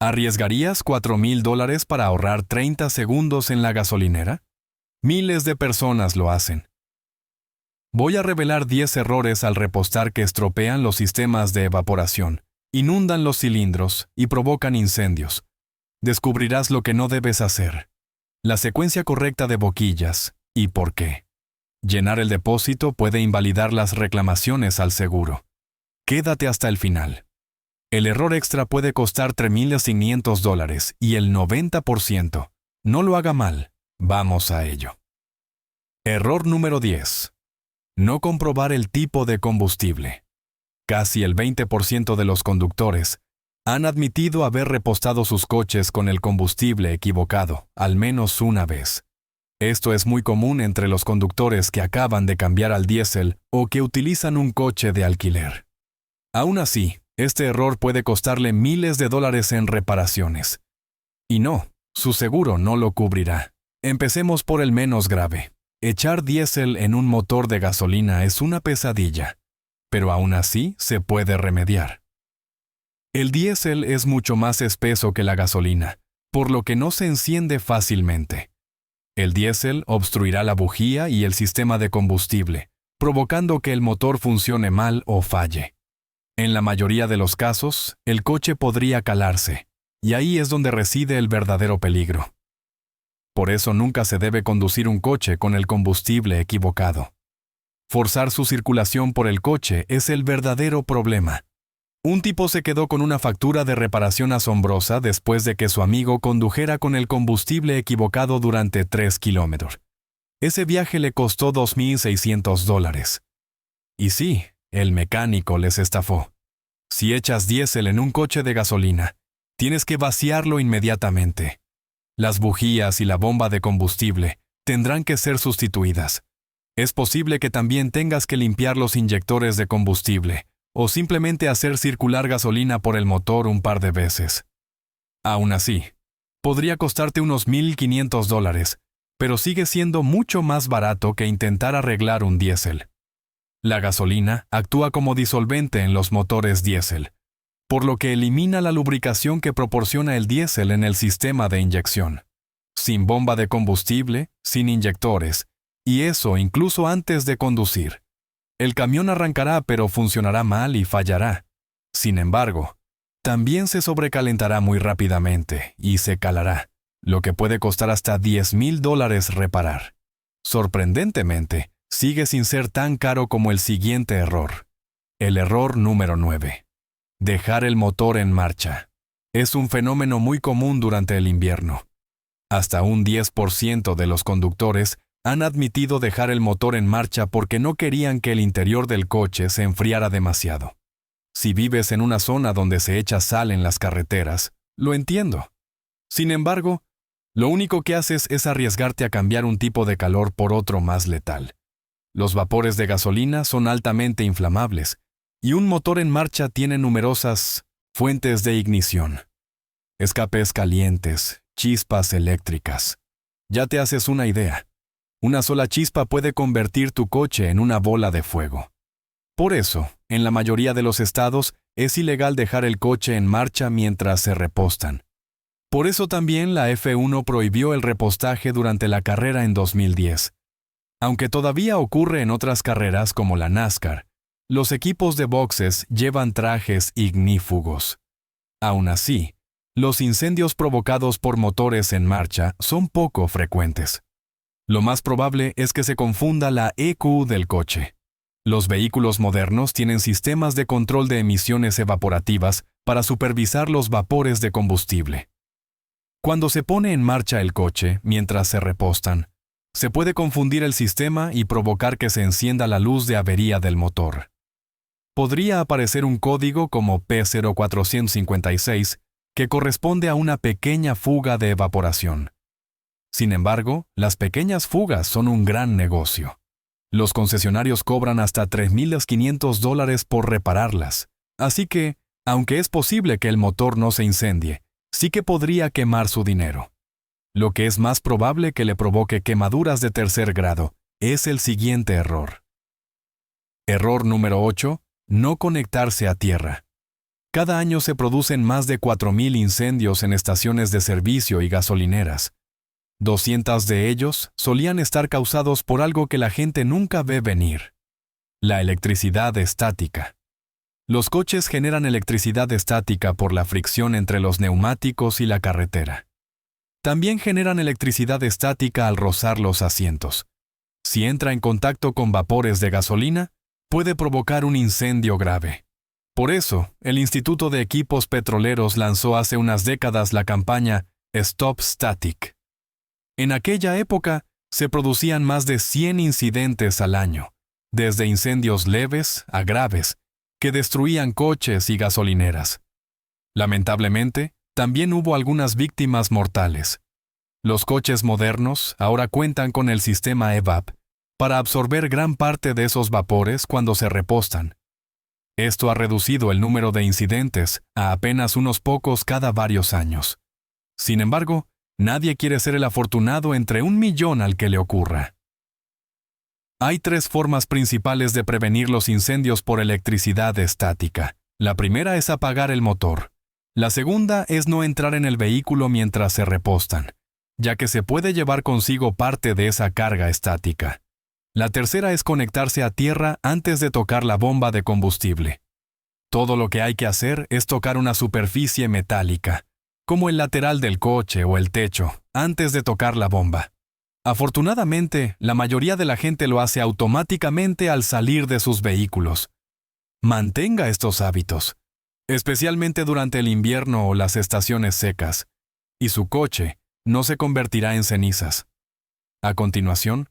¿Arriesgarías $4,000 para ahorrar 30 segundos en la gasolinera? Miles de personas lo hacen. Voy a revelar 10 errores al repostar que estropean los sistemas de evaporación, inundan los cilindros y provocan incendios. Descubrirás lo que no debes hacer, la secuencia correcta de boquillas y por qué. Llenar el depósito puede invalidar las reclamaciones al seguro. Quédate hasta el final. El error extra puede costar $3,500 y el 90%. No lo haga mal. Vamos a ello. Error número 10. No comprobar el tipo de combustible. Casi el 20% de los conductores han admitido haber repostado sus coches con el combustible equivocado, al menos una vez. Esto es muy común entre los conductores que acaban de cambiar al diésel o que utilizan un coche de alquiler. Aún así, este error puede costarle miles de dólares en reparaciones. Y no, su seguro no lo cubrirá. Empecemos por el menos grave. Echar diésel en un motor de gasolina es una pesadilla, pero aún así se puede remediar. El diésel es mucho más espeso que la gasolina, por lo que no se enciende fácilmente. El diésel obstruirá la bujía y el sistema de combustible, provocando que el motor funcione mal o falle. En la mayoría de los casos, el coche podría calarse, y ahí es donde reside el verdadero peligro. Por eso nunca se debe conducir un coche con el combustible equivocado. Forzar su circulación por el coche es el verdadero problema. Un tipo se quedó con una factura de reparación asombrosa después de que su amigo condujera con el combustible equivocado durante 3 kilómetros. Ese viaje le costó $2,600. Y sí, el mecánico les estafó. Si echas diésel en un coche de gasolina, tienes que vaciarlo inmediatamente. Las bujías y la bomba de combustible tendrán que ser sustituidas. Es posible que también tengas que limpiar los inyectores de combustible o simplemente hacer circular gasolina por el motor un par de veces. Aún así, podría costarte unos $1,500, pero sigue siendo mucho más barato que intentar arreglar un diésel. La gasolina actúa como disolvente en los motores diésel, por lo que elimina la lubricación que proporciona el diésel en el sistema de inyección. Sin bomba de combustible, sin inyectores, y eso incluso antes de conducir. El camión arrancará pero funcionará mal y fallará. Sin embargo, también se sobrecalentará muy rápidamente y se calará, lo que puede costar hasta $10,000 reparar. Sorprendentemente, sigue sin ser tan caro como el siguiente error. El error número 9. Dejar el motor en marcha. Es un fenómeno muy común durante el invierno. Hasta un 10% de los conductores han admitido dejar el motor en marcha porque no querían que el interior del coche se enfriara demasiado. Si vives en una zona donde se echa sal en las carreteras, lo entiendo. Sin embargo, lo único que haces es arriesgarte a cambiar un tipo de calor por otro más letal. Los vapores de gasolina son altamente inflamables, y un motor en marcha tiene numerosas fuentes de ignición. Escapes calientes, chispas eléctricas. Ya te haces una idea. Una sola chispa puede convertir tu coche en una bola de fuego. Por eso, en la mayoría de los estados, es ilegal dejar el coche en marcha mientras se repostan. Por eso también la F1 prohibió el repostaje durante la carrera en 2010. Aunque todavía ocurre en otras carreras como la NASCAR, los equipos de boxes llevan trajes ignífugos. Aún así, los incendios provocados por motores en marcha son poco frecuentes. Lo más probable es que se confunda la EQ del coche. Los vehículos modernos tienen sistemas de control de emisiones evaporativas para supervisar los vapores de combustible. Cuando se pone en marcha el coche mientras se repostan, se puede confundir el sistema y provocar que se encienda la luz de avería del motor. Podría aparecer un código como P0456 que corresponde a una pequeña fuga de evaporación. Sin embargo, las pequeñas fugas son un gran negocio. Los concesionarios cobran hasta $3,500 por repararlas. Así que, aunque es posible que el motor no se incendie, sí que podría quemar su dinero. Lo que es más probable que le provoque quemaduras de tercer grado es el siguiente error. Error número 8. No conectarse a tierra. Cada año se producen más de 4.000 incendios en estaciones de servicio y gasolineras. 200 de ellos solían estar causados por algo que la gente nunca ve venir: la electricidad estática. Los coches generan electricidad estática por la fricción entre los neumáticos y la carretera. También generan electricidad estática al rozar los asientos. Si entra en contacto con vapores de gasolina, puede provocar un incendio grave. Por eso, el Instituto de Equipos Petroleros lanzó hace unas décadas la campaña Stop Static. En aquella época, se producían más de 100 incidentes al año, desde incendios leves a graves, que destruían coches y gasolineras. Lamentablemente, también hubo algunas víctimas mortales. Los coches modernos ahora cuentan con el sistema EVAP para absorber gran parte de esos vapores cuando se repostan. Esto ha reducido el número de incidentes a apenas unos pocos cada varios años. Sin embargo, nadie quiere ser el afortunado entre 1 millón al que le ocurra. Hay 3 formas principales de prevenir los incendios por electricidad estática. La primera es apagar el motor. La segunda es no entrar en el vehículo mientras se repostan, ya que se puede llevar consigo parte de esa carga estática. La tercera es conectarse a tierra antes de tocar la bomba de combustible. Todo lo que hay que hacer es tocar una superficie metálica, como el lateral del coche o el techo, antes de tocar la bomba. Afortunadamente, la mayoría de la gente lo hace automáticamente al salir de sus vehículos. Mantenga estos hábitos, especialmente durante el invierno o las estaciones secas, y su coche no se convertirá en cenizas. A continuación,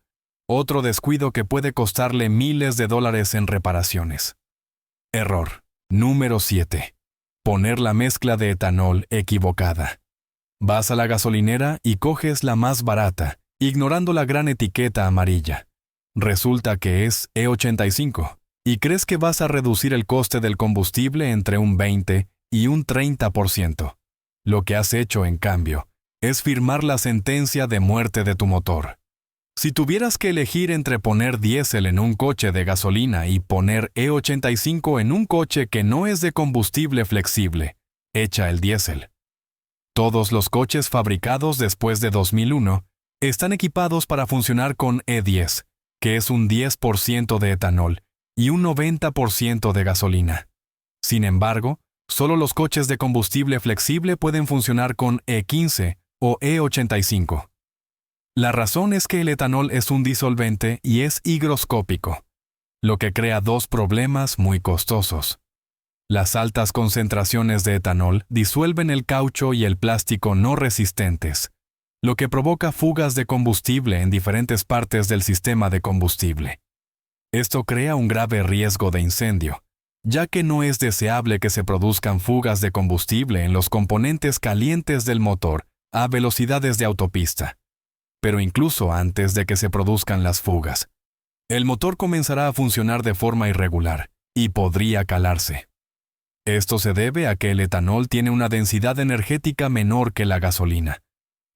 otro descuido que puede costarle miles de dólares en reparaciones. Error número 7. Poner la mezcla de etanol equivocada. Vas a la gasolinera y coges la más barata, ignorando la gran etiqueta amarilla. Resulta que es E85, y crees que vas a reducir el coste del combustible entre un 20 y un 30%. Lo que has hecho, en cambio, es firmar la sentencia de muerte de tu motor. Si tuvieras que elegir entre poner diésel en un coche de gasolina y poner E85 en un coche que no es de combustible flexible, echa el diésel. Todos los coches fabricados después de 2001 están equipados para funcionar con E10, que es un 10% de etanol y un 90% de gasolina. Sin embargo, solo los coches de combustible flexible pueden funcionar con E15 o E85. La razón es que el etanol es un disolvente y es higroscópico, lo que crea 2 problemas muy costosos. Las altas concentraciones de etanol disuelven el caucho y el plástico no resistentes, lo que provoca fugas de combustible en diferentes partes del sistema de combustible. Esto crea un grave riesgo de incendio, ya que no es deseable que se produzcan fugas de combustible en los componentes calientes del motor a velocidades de autopista. Pero incluso antes de que se produzcan las fugas, el motor comenzará a funcionar de forma irregular y podría calarse. Esto se debe a que el etanol tiene una densidad energética menor que la gasolina,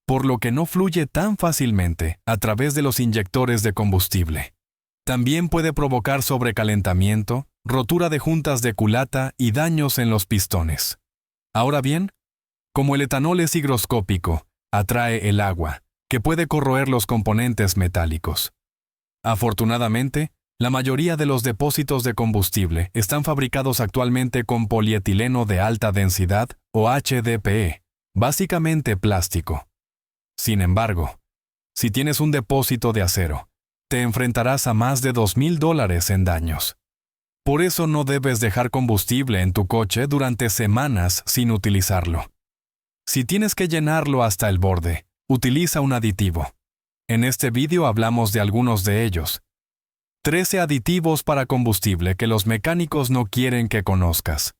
por lo que no fluye tan fácilmente a través de los inyectores de combustible. También puede provocar sobrecalentamiento, rotura de juntas de culata y daños en los pistones. Ahora bien, como el etanol es higroscópico, atrae el agua, que puede corroer los componentes metálicos. Afortunadamente, la mayoría de los depósitos de combustible están fabricados actualmente con polietileno de alta densidad o HDPE, básicamente plástico. Sin embargo, si tienes un depósito de acero, te enfrentarás a más de $2,000 en daños. Por eso no debes dejar combustible en tu coche durante semanas sin utilizarlo. Si tienes que llenarlo hasta el borde, utiliza un aditivo. En este vídeo hablamos de algunos de ellos. 13 aditivos para combustible que los mecánicos no quieren que conozcas.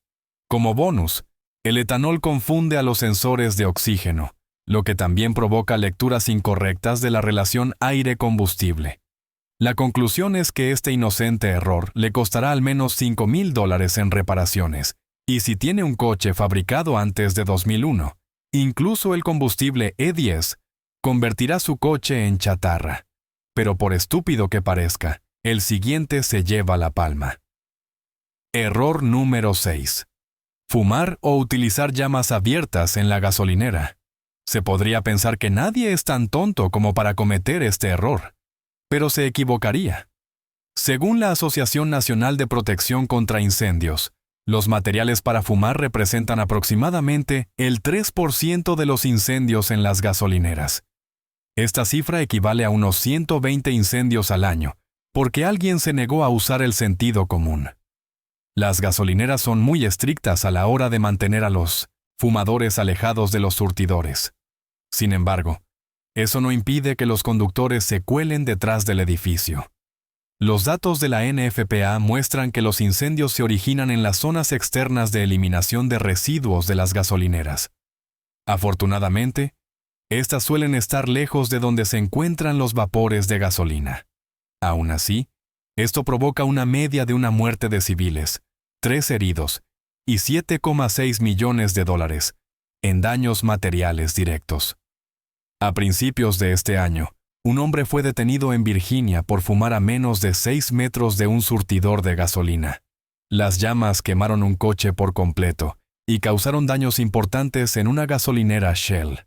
Como bonus, el etanol confunde a los sensores de oxígeno, lo que también provoca lecturas incorrectas de la relación aire-combustible. La conclusión es que este inocente error le costará al menos $5,000 en reparaciones, y si tiene un coche fabricado antes de 2001, incluso el combustible E10 convertirá su coche en chatarra. Pero por estúpido que parezca, el siguiente se lleva la palma. Error número 6. Fumar o utilizar llamas abiertas en la gasolinera. Se podría pensar que nadie es tan tonto como para cometer este error, pero se equivocaría. Según la Asociación Nacional de Protección contra Incendios, los materiales para fumar representan aproximadamente el 3% de los incendios en las gasolineras. Esta cifra equivale a unos 120 incendios al año, porque alguien se negó a usar el sentido común. Las gasolineras son muy estrictas a la hora de mantener a los fumadores alejados de los surtidores. Sin embargo, eso no impide que los conductores se cuelen detrás del edificio. Los datos de la NFPA muestran que los incendios se originan en las zonas externas de eliminación de residuos de las gasolineras. Afortunadamente, estas suelen estar lejos de donde se encuentran los vapores de gasolina. Aún así, esto provoca una media de una muerte de civiles, 3 heridos y $7,6 millones en daños materiales directos. A principios de este año, un hombre fue detenido en Virginia por fumar a menos de 6 metros de un surtidor de gasolina. Las llamas quemaron un coche por completo y causaron daños importantes en una gasolinera Shell.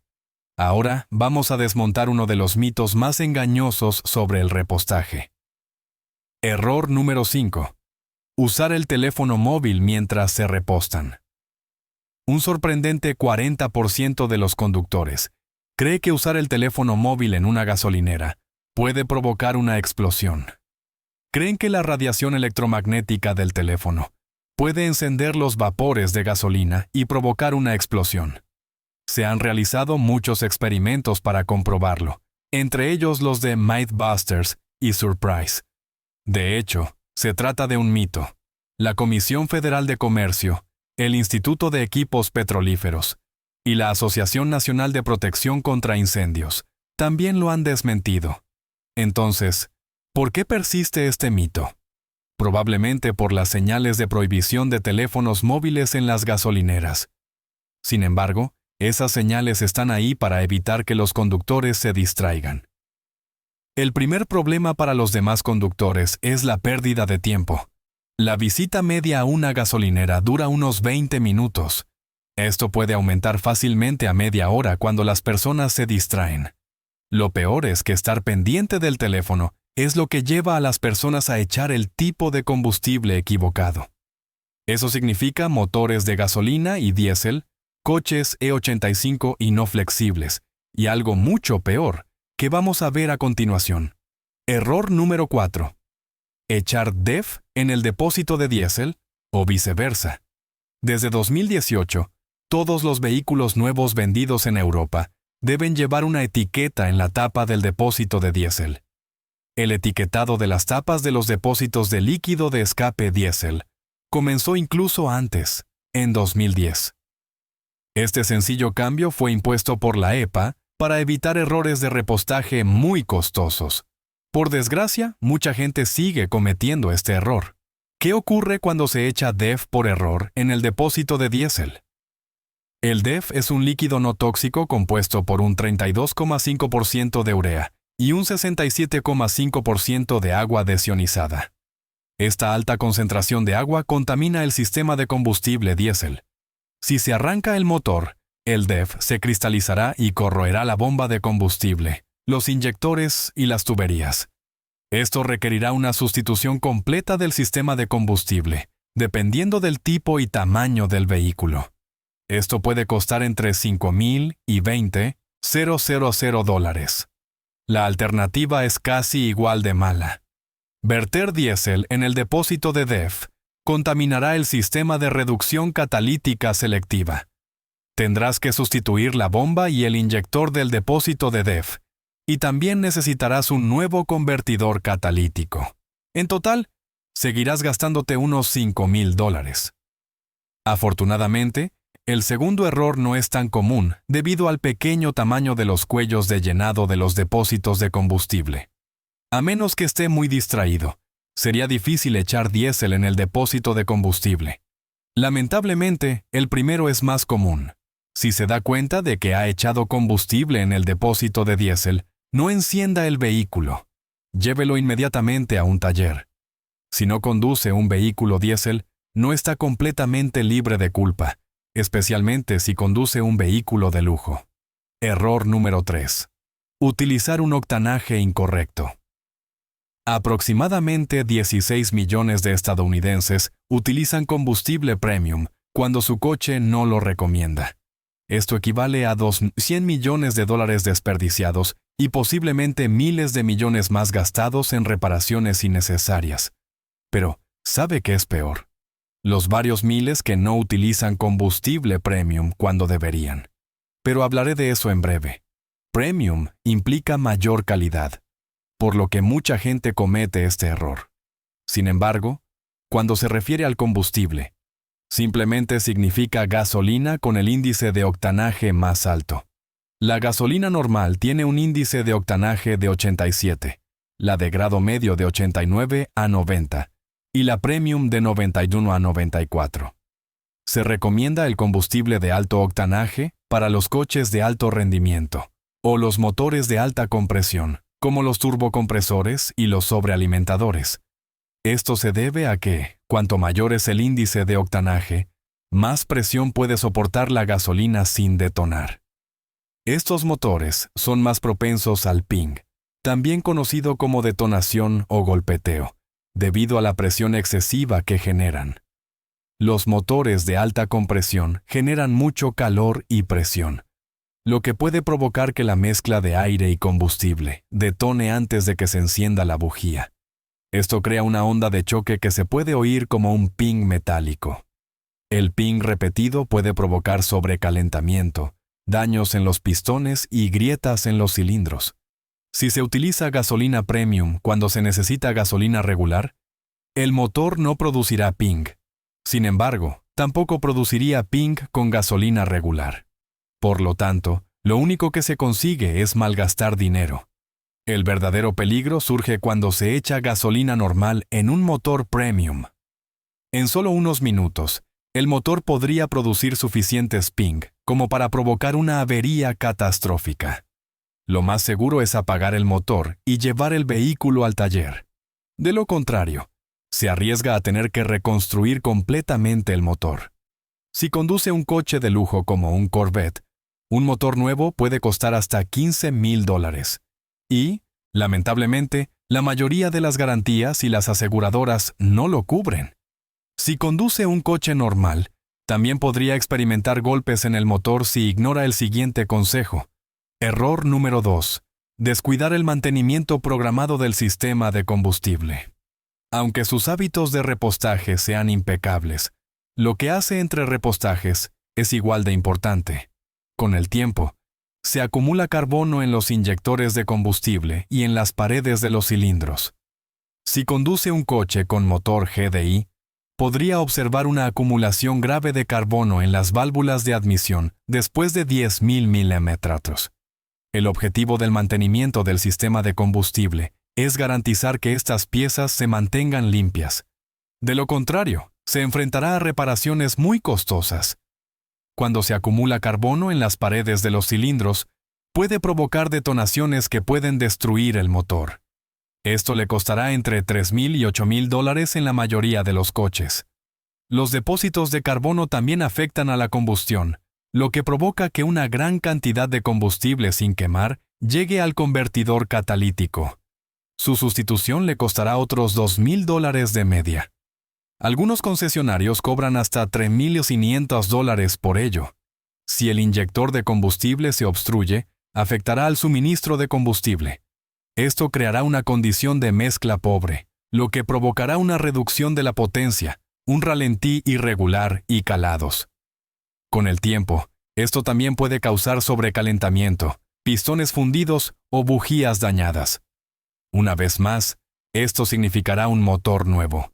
Ahora vamos a desmontar uno de los mitos más engañosos sobre el repostaje. Error número 5. Usar el teléfono móvil mientras se repostan. Un sorprendente 40% de los conductores cree que usar el teléfono móvil en una gasolinera puede provocar una explosión. Creen que la radiación electromagnética del teléfono puede encender los vapores de gasolina y provocar una explosión. Se han realizado muchos experimentos para comprobarlo, entre ellos los de MythBusters y Surprise. De hecho, se trata de un mito. La Comisión Federal de Comercio, el Instituto de Equipos Petrolíferos y la Asociación Nacional de Protección contra Incendios también lo han desmentido. Entonces, ¿por qué persiste este mito? Probablemente por las señales de prohibición de teléfonos móviles en las gasolineras. Sin embargo, esas señales están ahí para evitar que los conductores se distraigan. El primer problema para los demás conductores es la pérdida de tiempo. La visita media a una gasolinera dura unos 20 minutos. Esto puede aumentar fácilmente a media hora cuando las personas se distraen. Lo peor es que estar pendiente del teléfono es lo que lleva a las personas a echar el tipo de combustible equivocado. Eso significa motores de gasolina y diésel, coches E85 y no flexibles, y algo mucho peor, que vamos a ver a continuación. Error número 4. Echar DEF en el depósito de diésel o viceversa. Desde 2018, todos los vehículos nuevos vendidos en Europa deben llevar una etiqueta en la tapa del depósito de diésel. El etiquetado de las tapas de los depósitos de líquido de escape diésel comenzó incluso antes, en 2010. Este sencillo cambio fue impuesto por la EPA para evitar errores de repostaje muy costosos. Por desgracia, mucha gente sigue cometiendo este error. ¿Qué ocurre cuando se echa DEF por error en el depósito de diésel? El DEF es un líquido no tóxico compuesto por un 32,5% de urea y un 67,5% de agua desionizada. Esta alta concentración de agua contamina el sistema de combustible diésel. Si se arranca el motor, el DEF se cristalizará y corroerá la bomba de combustible, los inyectores y las tuberías. Esto requerirá una sustitución completa del sistema de combustible, dependiendo del tipo y tamaño del vehículo. Esto puede costar entre $5,000 y $20,000. La alternativa es casi igual de mala. Verter diésel en el depósito de DEF contaminará el sistema de reducción catalítica selectiva. Tendrás que sustituir la bomba y el inyector del depósito de DEF, y también necesitarás un nuevo convertidor catalítico. En total, seguirás gastándote unos $5,000. Afortunadamente, el segundo error no es tan común debido al pequeño tamaño de los cuellos de llenado de los depósitos de combustible. A menos que esté muy distraído, sería difícil echar diésel en el depósito de combustible. Lamentablemente, el primero es más común. Si se da cuenta de que ha echado combustible en el depósito de diésel, no encienda el vehículo. Llévelo inmediatamente a un taller. Si no conduce un vehículo diésel, no está completamente libre de culpa, especialmente si conduce un vehículo de lujo. Error número 3. Utilizar un octanaje incorrecto. Aproximadamente 16 millones de estadounidenses utilizan combustible premium cuando su coche no lo recomienda. Esto equivale a $100 millones desperdiciados y posiblemente miles de millones más gastados en reparaciones innecesarias. Pero, ¿sabe qué es peor? Los varios miles que no utilizan combustible premium cuando deberían. Pero hablaré de eso en breve. Premium implica mayor calidad, por lo que mucha gente comete este error. Sin embargo, cuando se refiere al combustible, simplemente significa gasolina con el índice de octanaje más alto. La gasolina normal tiene un índice de octanaje de 87, la de grado medio de 89 a 90 y la premium de 91 a 94. Se recomienda el combustible de alto octanaje para los coches de alto rendimiento o los motores de alta compresión, como los turbocompresores y los sobrealimentadores. Esto se debe a que, cuanto mayor es el índice de octanaje, más presión puede soportar la gasolina sin detonar. Estos motores son más propensos al ping, también conocido como detonación o golpeteo, debido a la presión excesiva que generan. Los motores de alta compresión generan mucho calor y presión, lo que puede provocar que la mezcla de aire y combustible detone antes de que se encienda la bujía. Esto crea una onda de choque que se puede oír como un ping metálico. El ping repetido puede provocar sobrecalentamiento, daños en los pistones y grietas en los cilindros. Si se utiliza gasolina premium cuando se necesita gasolina regular, el motor no producirá ping. Sin embargo, tampoco produciría ping con gasolina regular. Por lo tanto, lo único que se consigue es malgastar dinero. El verdadero peligro surge cuando se echa gasolina normal en un motor premium. En solo unos minutos, el motor podría producir suficientes ping como para provocar una avería catastrófica. Lo más seguro es apagar el motor y llevar el vehículo al taller. De lo contrario, se arriesga a tener que reconstruir completamente el motor. Si conduce un coche de lujo como un Corvette, un motor nuevo puede costar hasta $15,000. Y, lamentablemente, la mayoría de las garantías y las aseguradoras no lo cubren. Si conduce un coche normal, también podría experimentar golpes en el motor si ignora el siguiente consejo. Error número 2. Descuidar el mantenimiento programado del sistema de combustible. Aunque sus hábitos de repostaje sean impecables, lo que hace entre repostajes es igual de importante. Con el tiempo, se acumula carbono en los inyectores de combustible y en las paredes de los cilindros. Si conduce un coche con motor GDI, podría observar una acumulación grave de carbono en las válvulas de admisión después de 10,000 milímetros. El objetivo del mantenimiento del sistema de combustible es garantizar que estas piezas se mantengan limpias. De lo contrario, se enfrentará a reparaciones muy costosas. Cuando se acumula carbono en las paredes de los cilindros, puede provocar detonaciones que pueden destruir el motor. Esto le costará entre $3,000 y $8,000 en la mayoría de los coches. Los depósitos de carbono también afectan a la combustión, lo que provoca que una gran cantidad de combustible sin quemar llegue al convertidor catalítico. Su sustitución le costará otros $2,000 de media. Algunos concesionarios cobran hasta $3,500 por ello. Si el inyector de combustible se obstruye, afectará al suministro de combustible. Esto creará una condición de mezcla pobre, lo que provocará una reducción de la potencia, un ralentí irregular y calados. Con el tiempo, esto también puede causar sobrecalentamiento, pistones fundidos o bujías dañadas. Una vez más, esto significará un motor nuevo.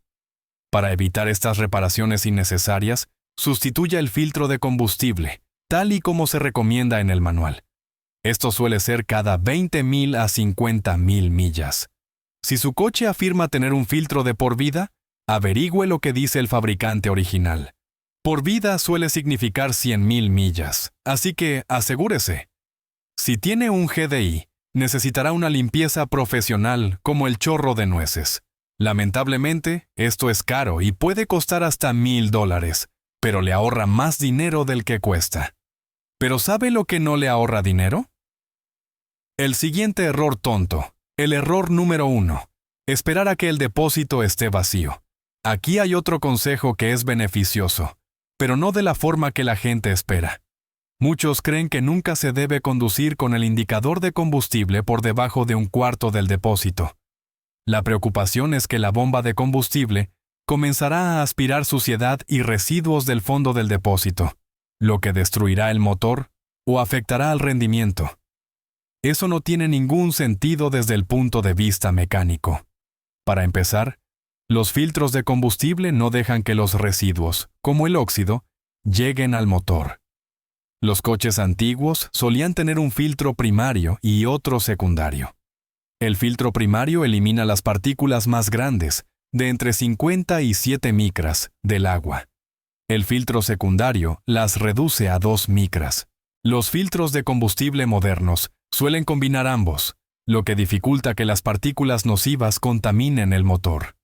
Para evitar estas reparaciones innecesarias, sustituya el filtro de combustible, tal y como se recomienda en el manual. Esto suele ser cada 20,000 a 50,000 millas. Si su coche afirma tener un filtro de por vida, averigüe lo que dice el fabricante original. Por vida suele significar 100,000 millas, así que asegúrese. Si tiene un GDI, necesitará una limpieza profesional como el chorro de nueces. Lamentablemente, esto es caro y puede costar hasta $1,000, pero le ahorra más dinero del que cuesta. ¿Pero sabe lo que no le ahorra dinero? El siguiente error tonto. El error número 1. Esperar a que el depósito esté vacío. Aquí hay otro consejo que es beneficioso, pero no de la forma que la gente espera. Muchos creen que nunca se debe conducir con el indicador de combustible por debajo de un cuarto del depósito. La preocupación es que la bomba de combustible comenzará a aspirar suciedad y residuos del fondo del depósito, lo que destruirá el motor o afectará al rendimiento. Eso no tiene ningún sentido desde el punto de vista mecánico. Para empezar, los filtros de combustible no dejan que los residuos, como el óxido, lleguen al motor. Los coches antiguos solían tener un filtro primario y otro secundario. El filtro primario elimina las partículas más grandes, de entre 50 y 7 micras, del agua. El filtro secundario las reduce a 2 micras. Los filtros de combustible modernos suelen combinar ambos, lo que dificulta que las partículas nocivas contaminen el motor.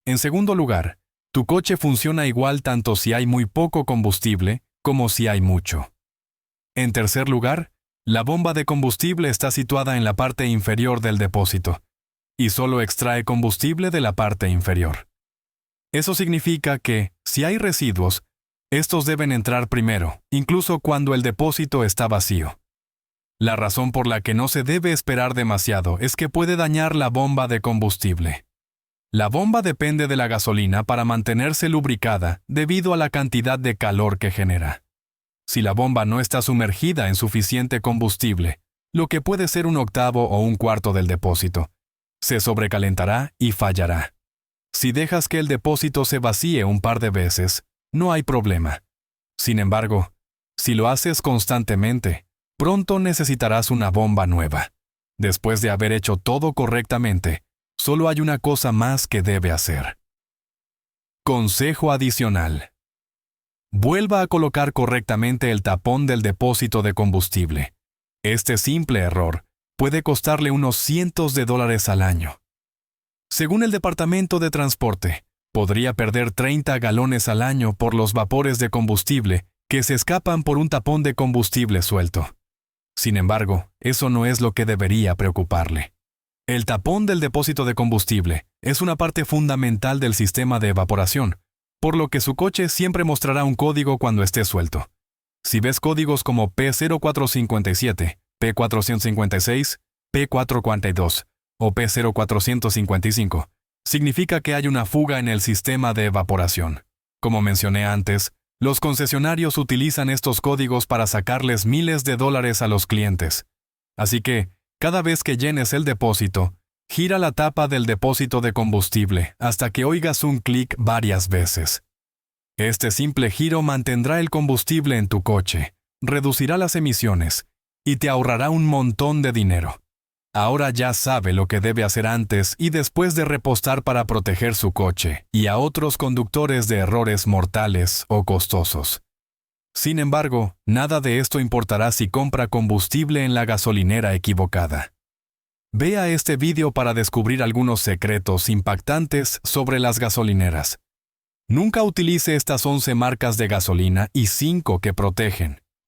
En segundo lugar, tu coche funciona igual tanto si hay muy poco combustible como si hay mucho. En tercer lugar, la bomba de combustible está situada en la parte inferior del depósito, y solo extrae combustible de la parte inferior. Eso significa que, si hay residuos, estos deben entrar primero, incluso cuando el depósito está vacío. La razón por la que no se debe esperar demasiado es que puede dañar la bomba de combustible. La bomba depende de la gasolina para mantenerse lubricada debido a la cantidad de calor que genera. Si la bomba no está sumergida en suficiente combustible, lo que puede ser un octavo o un cuarto del depósito, se sobrecalentará y fallará. Si dejas que el depósito se vacíe un par de veces, no hay problema. Sin embargo, si lo haces constantemente, pronto necesitarás una bomba nueva. Después de haber hecho todo correctamente, solo hay una cosa más que debe hacer. Consejo adicional. Vuelva a colocar correctamente el tapón del depósito de combustible. Este simple error puede costarle unos cientos de dólares al año. Según el Departamento de Transporte, podría perder 30 galones al año por los vapores de combustible que se escapan por un tapón de combustible suelto. Sin embargo, eso no es lo que debería preocuparle. El tapón del depósito de combustible es una parte fundamental del sistema de evaporación, por lo que su coche siempre mostrará un código cuando esté suelto. Si ves códigos como P0457, P456, P442 o P0455, significa que hay una fuga en el sistema de evaporación. Como mencioné antes, los concesionarios utilizan estos códigos para sacarles miles de dólares a los clientes. Así que, cada vez que llenes el depósito, gira la tapa del depósito de combustible hasta que oigas un clic varias veces. Este simple giro mantendrá el combustible en tu coche, reducirá las emisiones y te ahorrará un montón de dinero. Ahora ya sabe lo que debe hacer antes y después de repostar para proteger su coche y a otros conductores de errores mortales o costosos. Sin embargo, nada de esto importará si compra combustible en la gasolinera equivocada. Vea este video para descubrir algunos secretos impactantes sobre las gasolineras. Nunca utilice estas 11 marcas de gasolina y 5 que protegen.